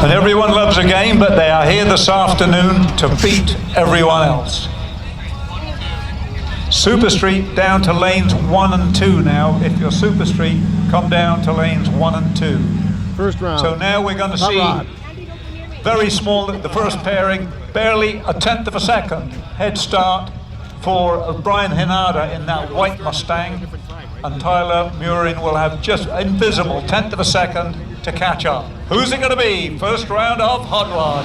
And everyone loves a game, but they are here this afternoon to beat everyone else. Super Street down to lanes 1 and 2 now. If you're Super Street, come down to lanes 1 and 2. First round. So now we're going to see very small, the first pairing, barely a tenth of a second head start for Brian Hinada in that white Mustang. And Tyler Murin will have just invisible tenth of a second to catch up. Who's it going to be? First round of Hot Rod.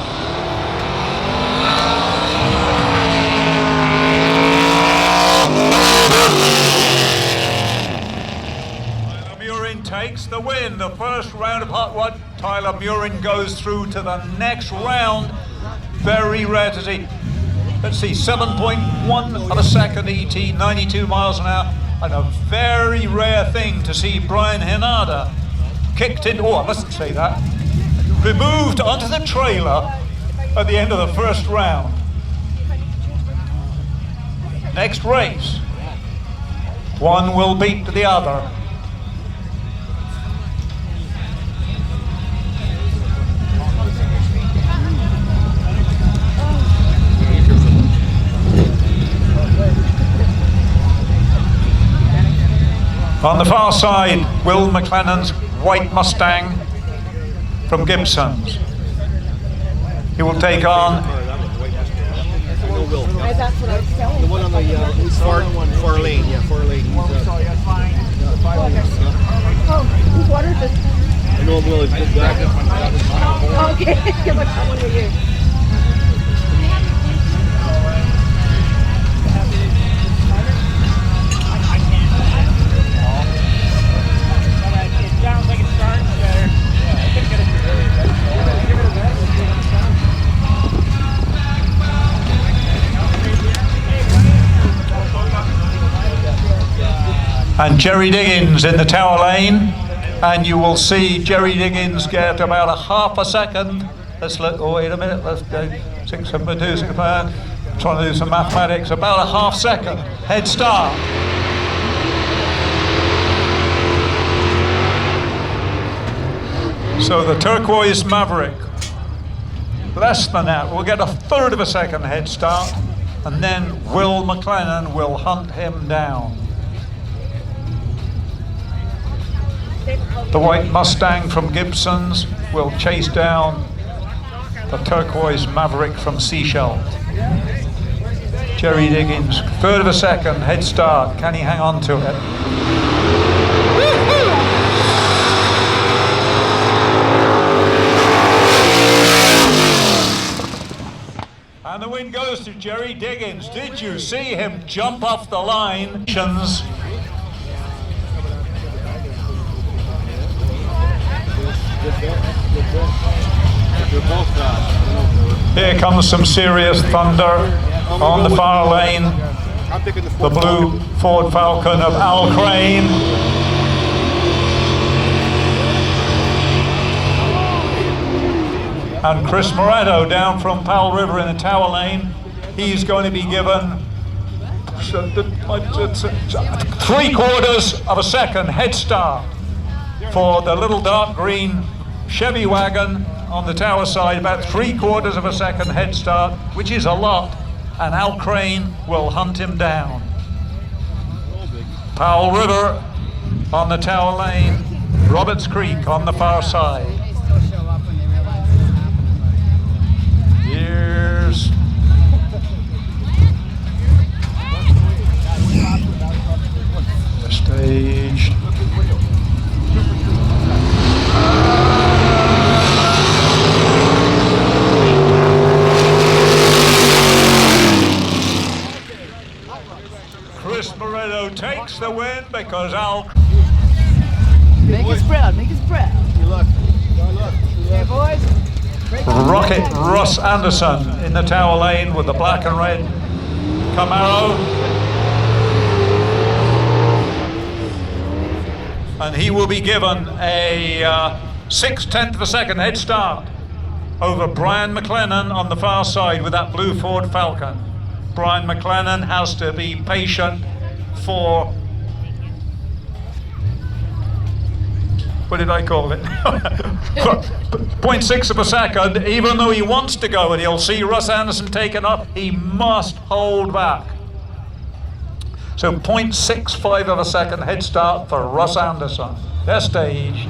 Tyler Murin takes the win. The first round of Hot Rod. Tyler Murin goes through to the next round. Very rare to see. Let's see, 7.1 of a second ET, 92 miles an hour. And a very rare thing to see Brian Hinada kicked in, oh, I mustn't say that, removed onto the trailer at the end of the first round. Next race, one will beat the other. On the far side, Will McLennan's white Mustang from Gibson's. He will take on The one on the far lane, yeah, far lane. Whose water is this? I know Will is good back. Okay, how much one were you? and Jerry Diggins in the tower lane, and you will see Jerry Diggins get about a half a second. Let's look, oh wait a minute, let's go 6, 7, 2, 6, 5, trying to do some mathematics, about a half second head start. So the turquoise Maverick, less than that, will get a third of a second head start, and then Will McLennan will hunt him down. The white Mustang from Gibson's will chase down the turquoise Maverick from Seychelles. Jerry Diggins, third of a second head start. Can he hang on to it? And the win goes to Jerry Diggins. Did you see him jump off the line? Here comes some serious thunder on the far lane. The blue Ford Falcon of Al Crane. And Chris Moretto down from Powell River in the tower lane. He's going to be given 3/4 of a second head start for the little dark green Chevy wagon on the tower side, about 3/4 of a second head start, which is a lot, and Al Crane will hunt him down. Powell River on the tower lane, Roberts Creek on the far side. Here's the stage. Chris Moretto takes the win because Al... Make us proud, make us proud. Hey boys. Rocket Ross Anderson in the tower lane with the black and red Camaro. And he will be given a 6/10 of a second head start over Brian McLennan on the far side with that blue Ford Falcon. Brian McLennan has to be patient for what did I call it? 0.6 of a second, even though he wants to go, and you'll see Russ Anderson taken up, he must hold back. So 0.65 of a second head start for Russ Anderson. Their stage.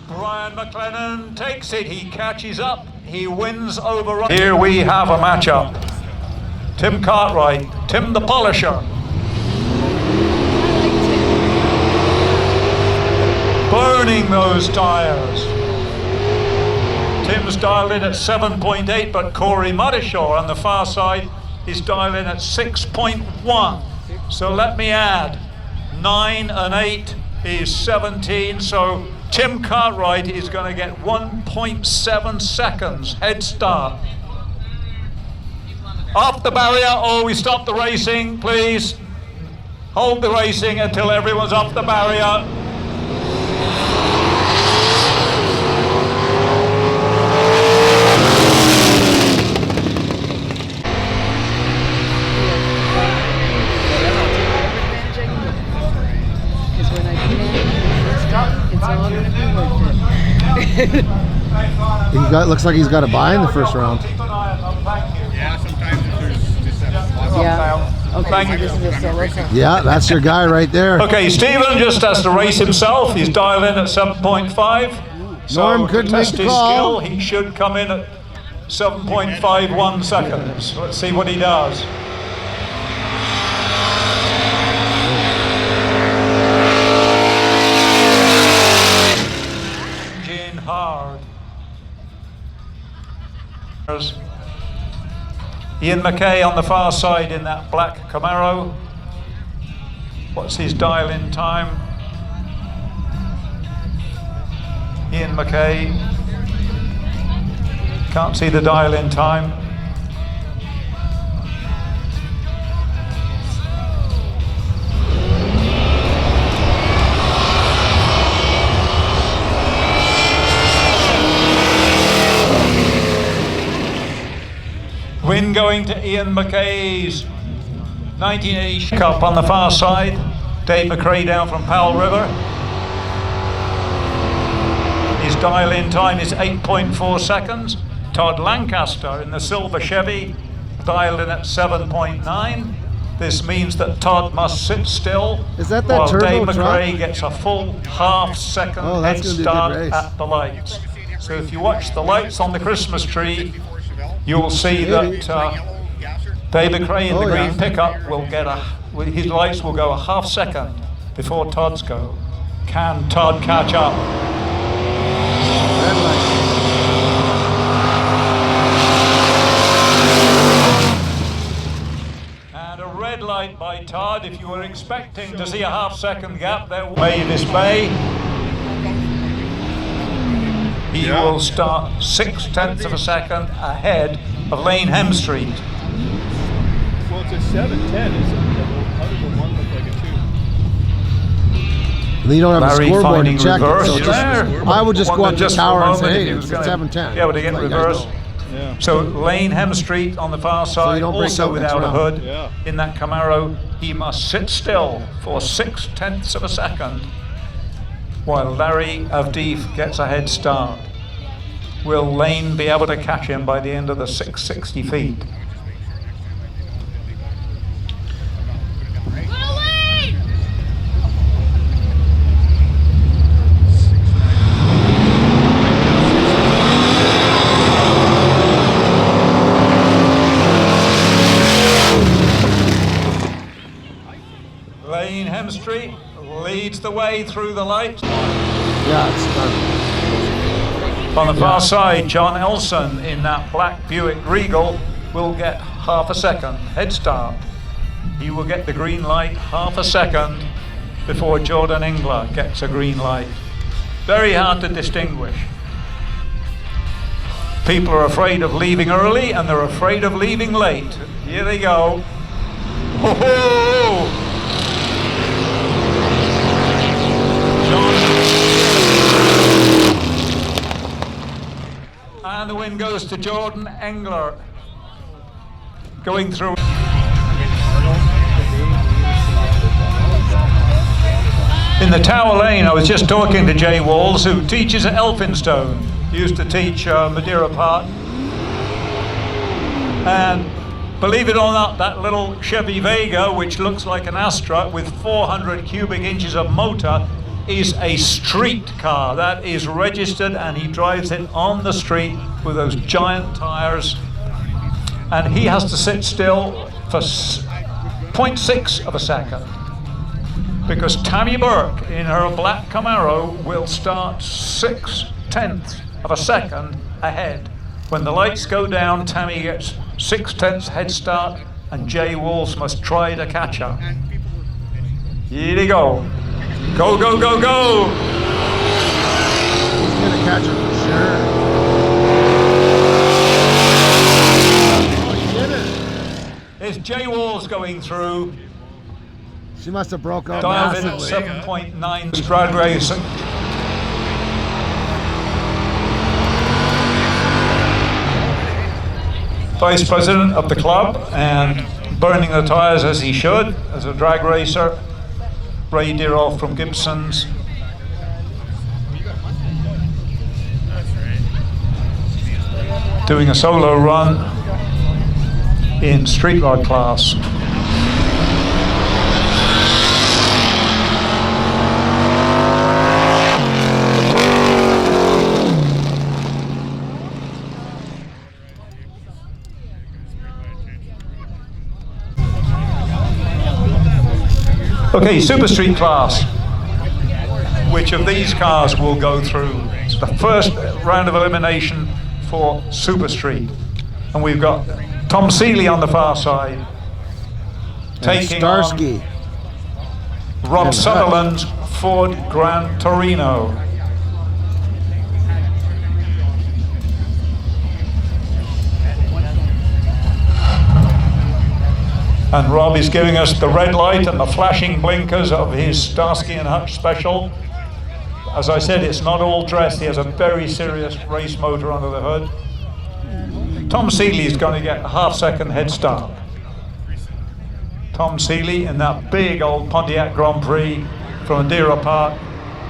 Brian McLennan takes it, he catches up, he wins over. Here we have a matchup. Tim Cartwright, Tim the Polisher. Burning those tires. Tim's dialed in at 7.8, but Corey Mudishaw on the far side is dialed in at 6.1. So let me add, 9 and 8 is 17, so Tim Cartwright is going to get 1.7 seconds head start. Off the barrier, oh, we stop the racing, please. Hold the racing until everyone's off the barrier. Looks like he's got a bye in the first round. Yeah, sometimes there's just Yeah. Okay, so this is a solo song. Yeah, that's your guy right there. Okay, Stephen just has to race himself. He's dialed in at 7.5. Norm couldn't make test the his call. skill. He should come in at 7.51 seconds. Let's see what he does. Engine hard. There's Ian McKay on the far side in that black Camaro. What's his dial-in time? Ian McKay. Can't see the dial-in time. Win going to Ian McKay's 1980 Cup on the far side. Dave McRae down from Powell River. His dial-in time is 8.4 seconds. Todd Lancaster in the silver Chevy, dialed in at 7.9. This means that Todd must sit still. Is that while turbo Dave truck? McRae gets a full half-second Oh, head that's gonna be a good start race. at the lights. So if you watch the lights on the Christmas tree, you will see that Dave McRae in the green pickup will get his lights will go a half second before Todd's go. Can Todd catch up? And a red light by Todd. If you were expecting to see a half-second gap, there Mavis Bay. He will start 0.6 of a second ahead of Lane Hemstreet. Well, it's a 7:10, isn't it? How does the one look like a 2? You don't have Larry a scoreboard finding to check reverse it, so there. I would just go Wondered up to the just for a tower and moment say, if hey, he was it's gonna- 7:10. Yeah, but again, Let you guys reverse. know. Yeah. So Lane Hemstreet on the far side, you don't break also out next without a round. hood Yeah. in that Camaro. He must sit still for 0.6 of a second while Larry Avdeef gets a head start. Will Lane be able to catch him by the end of the 660 feet? Lane Hemstreet leads the way through the lights. Yeah, it's done. On the far side, John Elson in that black Buick Regal will get half a second head start. He will get the green light half a second before Jordan Engler gets a green light. Very hard to distinguish. People are afraid of leaving early and they're afraid of leaving late. Here they go. Ho-ho! And the win goes to Jordan Engler. going through. In the Tower Lane, I was just talking to Jay Walls, who teaches at Elphinstone. He used to teach Madeira Park. And believe it or not, that little Chevy Vega, which looks like an Astra with 400 cubic inches of motor, is a street car. That is registered, and he drives it on the street with those giant tires. And he has to sit still for 0.6 of a second. Because Tammy Burke in her black Camaro will start 0.6 of a second ahead. When the lights go down, Tammy gets 0.6 head start, and Jay Walls must try to catch her. Here they go. Go, go, go, go! He's gonna catch her for sure. Oh, he did it. There's Jay Walls going through. She must have broke out Dialed in at massively. 7.9 drag racing. Vice president of the club and burning the tires as he should as a drag racer. Ray Deeroff from Gibson's. Doing a solo run in street rod class. Okay, Super Street class. Which of these cars will go through? It's the first round of elimination for Super Street. And we've got Tom Seeley on the far side. Taking Starsky. on Rob Sutherland's Ford Gran Torino. And Rob is giving us the red light and the flashing blinkers of his Starsky and Hutch special. As I said, it's not all dressed. He has a very serious race motor under the hood. Tom Seeley is going to get a half-second head start. Tom Seeley in that big old Pontiac Grand Prix from Madeira Park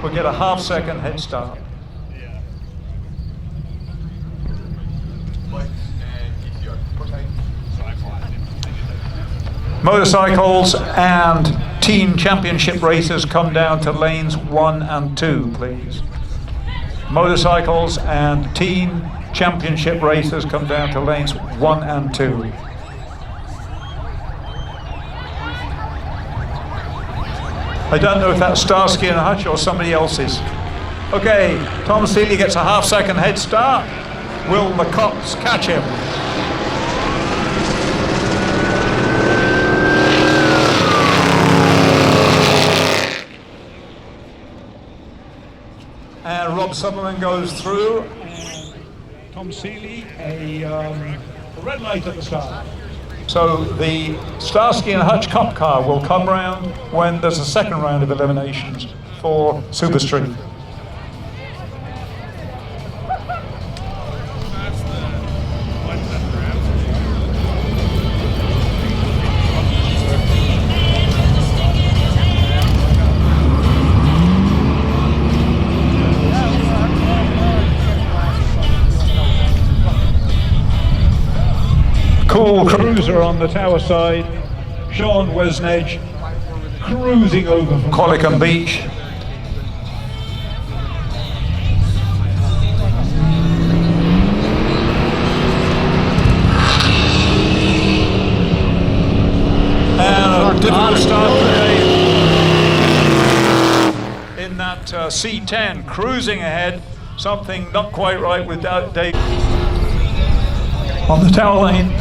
will get a half-second head start. Motorcycles and team championship races come down to lanes 1 and 2, please. Motorcycles and team championship races come down to lanes 1 and 2. I don't know if that's Starsky and Hutch or somebody else's. Okay, Tom Seeley gets a half-second head start. Will the cops catch him? And Rob Sutherland goes through. Tom Seeley, a red light at the start. So the Starsky and Hutch cop car will come round when there's a second round of eliminations for Super Street. Cool cruiser on the tower side, Sean Wesnedge cruising over from Collicum Beach. And a difficult start today in that C10, cruising ahead, something not quite right with Dave. On the tower lane,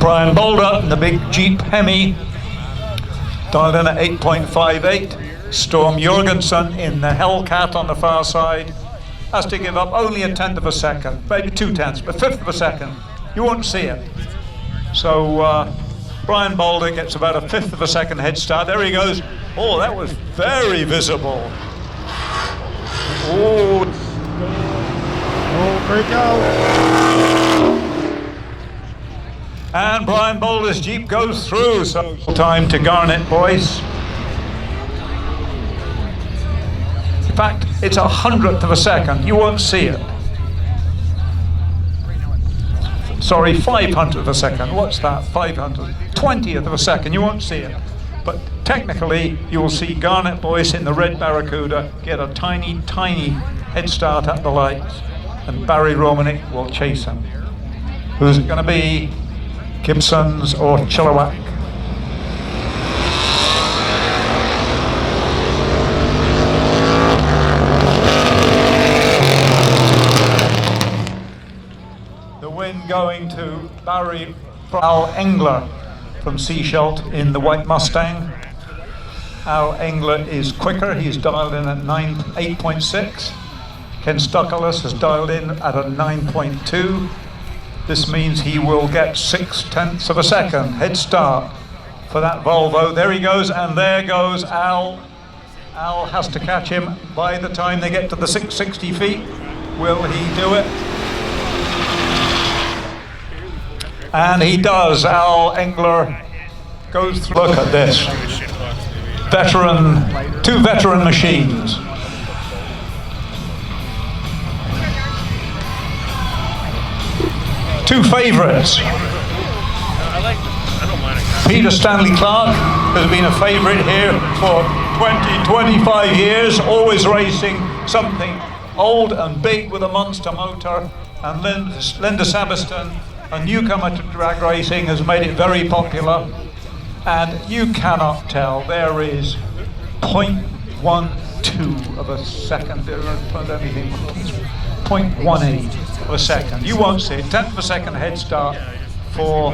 Brian Boulder in the big Jeep Hemi, dialed in at 8.58. Storm Jorgensen in the Hellcat on the far side has to give up only 1/10 of a second, maybe 2/10, but 1/5 of a second. You won't see it. So Brian Boulder gets about a 1/5 of a second head start. There he goes. Oh, that was very visible. Oh, Oh, break out. And Brian Boulder's Jeep goes through, so time to Garnet, boys. In fact, it's 100th of a second, you won't see it. Sorry, 500th of a second, what's that, 500? 20th of a second, you won't see it. But technically, you will see Garnet Boyce in the red Barracuda get a tiny, tiny head start at the lights, and Barry Romanick will chase him. Who's it going to be? Gibson's or Chilliwack? The win going to Barry Al Engler from Seashelt in the white Mustang. Al Engler is quicker, he's dialed in at 8.6. Ken Stuckalis has dialed in at a 9.2. This means he will get 0.6 of a second head start for that Volvo. There he goes, and there goes Al. Al has to catch him by the time they get to the 660 feet. Will he do it? And he does. Al Engler goes through. Look at this. Two veteran machines. Two favourites. Peter Stanley Clark has been a favourite here for 25 years, always racing something old and big with a monster motor. And Linda Sabiston, a newcomer to drag racing, has made it very popular. And you cannot tell, there is 0.12 of a second, there isn't anything, 0.18 of a second. You won't see it, 10th of a second head start for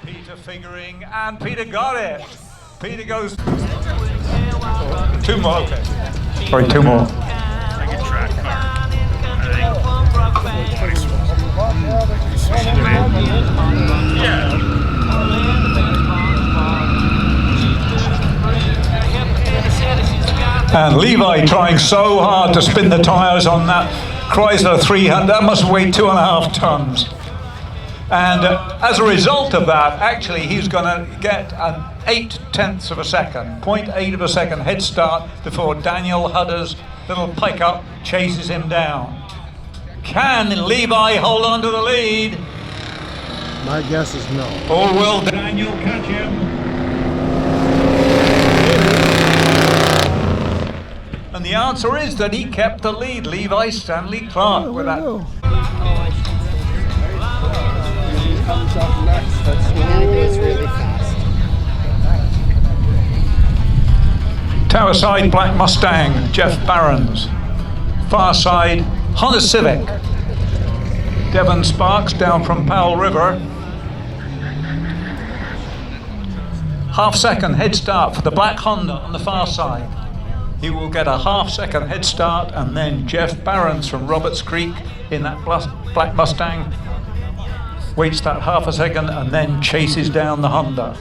Peter figuring, and Peter got it. Peter goes, two more, okay. Sorry, two more. I get track car. And Levi trying so hard to spin the tyres on that Chrysler 300. That must weigh 2.5 tons. And as a result of that, actually, he's going to get an 0.8 of a second, 0.8 of a second head start before Daniel Hudder's little pickup chases him down. Can Levi hold on to the lead? My guess is no. Or will Daniel catch him? And the answer is that he kept the lead, Levi Stanley Clark, with that. Comes up next. That's really fast. Tower side black Mustang, Jeff Barron's. Far side Honda Civic, Devon Sparks down from Powell River. Half second head start for the black Honda on the far side. He will get a half second head start, and then Jeff Barron's from Roberts Creek in that black Mustang waits that half a second and then chases down the Honda.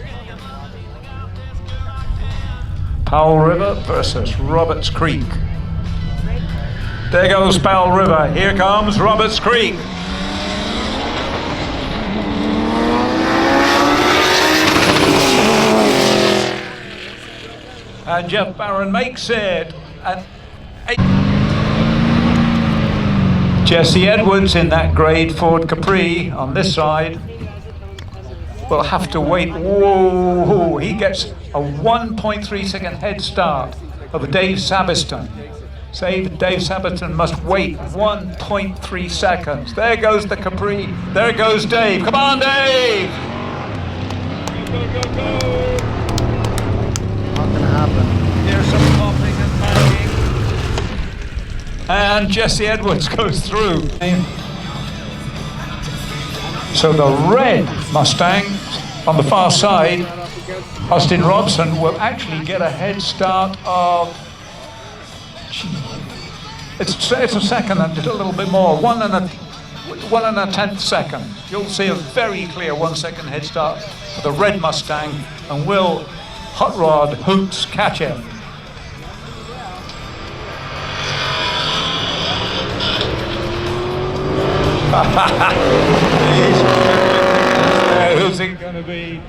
Powell River versus Roberts Creek. There goes Powell River. Here comes Roberts Creek. And Jeff Barron makes it at 8. Jesse Edwards in that grade Ford Capri on this side will have to wait. Whoa, he gets a 1.3 second head start of Dave Sabiston. Dave Sabiston must wait 1.3 seconds. There goes the Capri. There goes Dave. Come on, Dave! Go, go, go! Not gonna happen. There's some coughing and panicking. And Jesse Edwards goes through. So the red Mustang on the far side, Austin Robson, will actually get a head start of, it's a second and a little bit more, 1 1/10 second. You'll see a very clear 1 second head start for the red Mustang, and will Hot Rod Hoots catch him? Who's it going to be?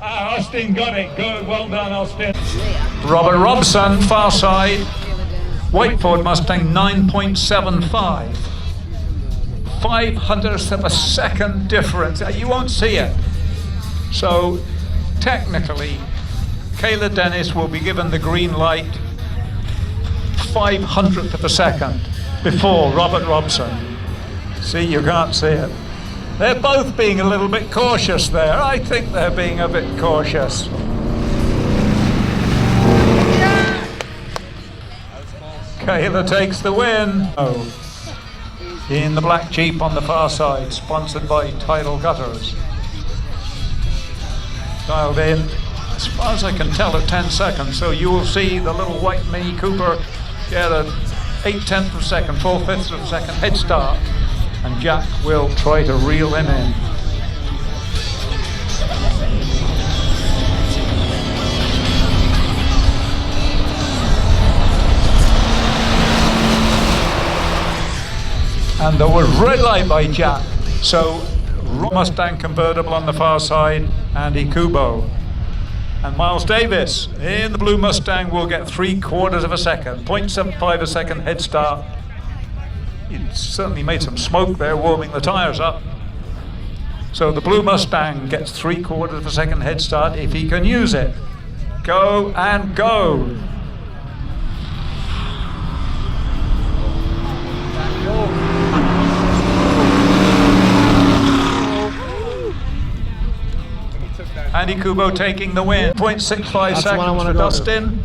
Austin got it. Good. Well done, Austin. Robert Robson, far side. Whiteford Mustang 9.75. 500ths of a second difference. You won't see it. So technically, Kayla Dennis will be given the green light 500th of a second before Robert Robson. See, you can't see it. They're both being a little bit cautious there. I think they're being a bit cautious. Kayla takes the win. Oh. In the black Jeep on the far side, sponsored by Tidal Gutters. Dialed in, as far as I can tell, at 10 seconds. So you will see the little white Mini Cooper get a 8/10 of a second, 4/5 of a second head start. And Jack will try to reel him in. And there was red light by Jack. So Mustang convertible on the far side, Andy Kubo. And Miles Davis in the blue Mustang will get 3/4 of a second, 0.75 a second head start. He certainly made some smoke there warming the tires up. So the blue Mustang gets 3/4 of a second head start if he can use it. Go and go. Andy Kubo taking the win. 0.65 seconds for Dustin.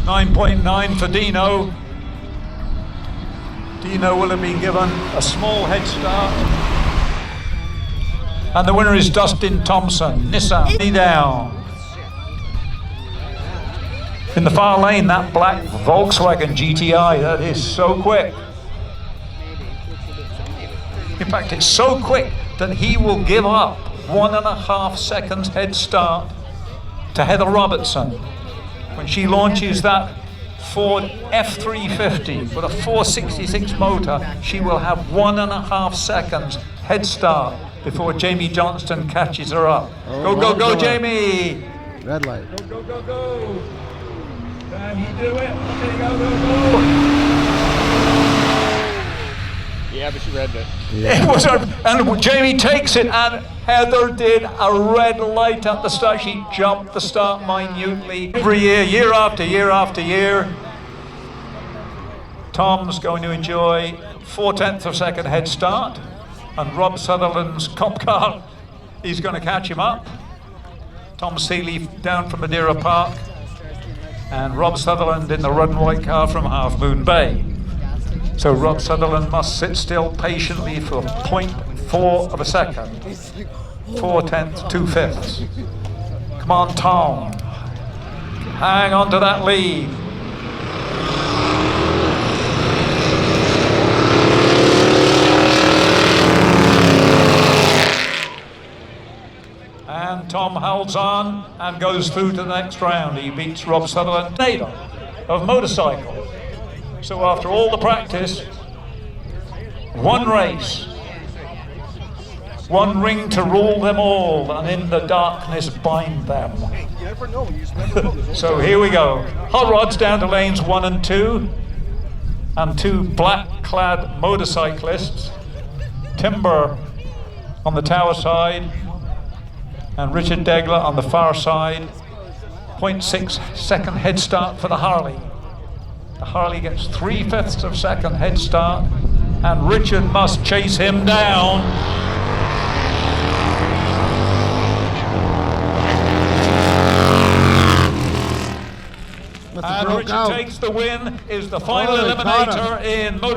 9.9 for Dino. Dino will have been given a small head start. And the winner is Dustin Thompson, Nissan, down. In the far lane, that black Volkswagen GTI, that is so quick. In fact, it's so quick that he will give up 1.5 seconds head start to Heather Robertson. When she launches that Ford F350 with a 466 motor, she will have 1.5 seconds head start before Jamie Johnston catches her up. Go, go, go, Jamie! Red light. Go, go, go, go! Can you do it? Okay, go, go, go! Yeah, but she read it. Yeah. It was and Jamie takes it, and Heather did a red light at the start. She jumped the start minutely. Every year, year after year after year, Tom's going to enjoy 4/10 of a second head start, and Rob Sutherland's cop car, he's going to catch him up. Tom Seeley down from Madeira Park, and Rob Sutherland in the red and white car from Half Moon Bay. So Rob Sutherland must sit still patiently for 0.4 of a second. 4/10, 2/5. Come on, Tom. Hang on to that lead. And Tom holds on and goes through to the next round. He beats Rob Sutherland, Nader of motorcycle. So after all the practice, one race, one ring to rule them all, and in the darkness bind them. So here we go. Hot rods down to lanes 1 and 2, and 2 black-clad motorcyclists. Timber on the tower side, and Richard Degler on the far side. 0.6 second head start for the Harley. The Harley gets 3/5 of a second head start, and Richard must chase him down. And Richard takes the win, is the final eliminator in motorcycle.